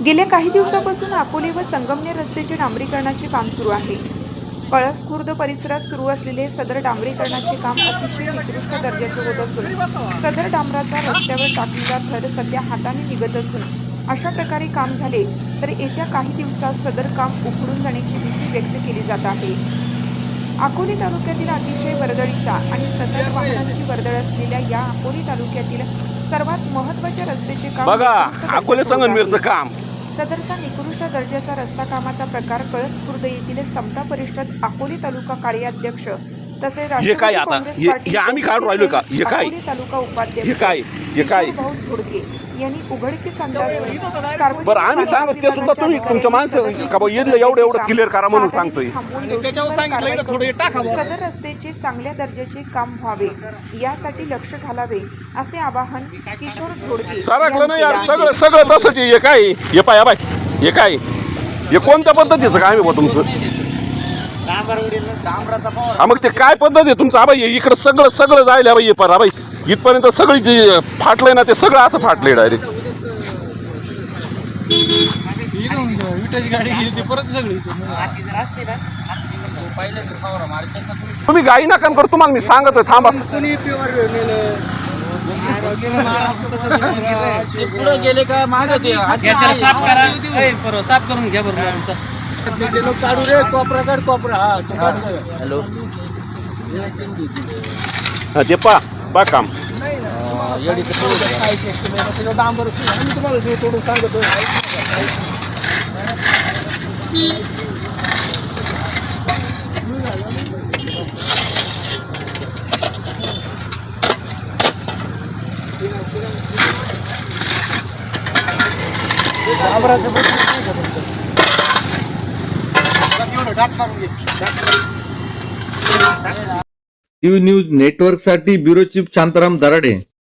गेल्या काही दिवसापासून अकोले व संगमनेर रस्त्याचे डांबरीकरणाचे काम सुरू आहे। कळस खुर्द परिसरात सुरू असलेले सदर डांबरीकरणाचे काम अतिशय निकृष्ट दर्जाचे होत असून सदर डांबराचा रस्त्यावर टाकलेला थर सध्या हाताने निघत असून अशा प्रकारे काम झाले तर येत्या काही दिवसात सदर काम उखडून जाण्याची भीती व्यक्त केली जात आहे। अकोले तालुक्यातील अतिशय वर्दळीचा आणि सतत वाहनांची वर्दळ असलेल्या या अकोले तालुक्यातील सर्वात महत्त्वाच्या रस्त्याचे काम बघा अकोले संगमनेरचं काम सदरचा निकृष्ट दर्जाचा रस्ता कामाचा प्रकार कळस खुर्द येथील समता परिषद अकोले तालुका कार्याध्यक्ष तसेच राष्ट्रवादी काँग्रेस पार्टी आम्ही काढून राहिलो का अकोले तालुका उपाध्यक्ष भाऊ झोडके यांनी उघडकीस आणला असून बरं आम्ही सांगतो ते सुद्धा तुम्ही तुमच्या माणसं का येदलं एवढं क्लिअर करा म्हणून सांगतोय। सदर रस्त्याचे चांगल्या दर्जाचे काम व्हावे यासाठी लक्ष घालावे असे आवाहन किशोर झोडके सरकलं नाही यार सगळं सगळं तसंच हे काय हे पाय बाय हे काय हे कोणत्या पद्धतीचं काय आहे तुमचं मग ते काय पद्धत आहे तुमचं आबाई इकडं सगळं सगळं जायला बाई पर आबाई इथपर्यंत सगळी जे फाटलंय ना ते सगळं असं फाटलंय डायरेक्ट तुम्ही गाडी नका करू तुम्हाला मी सांगतोय थांबा पुढे गेले का मागे साफ करून घ्या बरोबर काढू रे कोपरा काढ कोपरा हॅलो ते पा काम डांबर तुम्हाला थोडं सांगतो टीव्ही न्यूज नेटवर्क साठी ब्युरो चीफ शांताराम दराडे।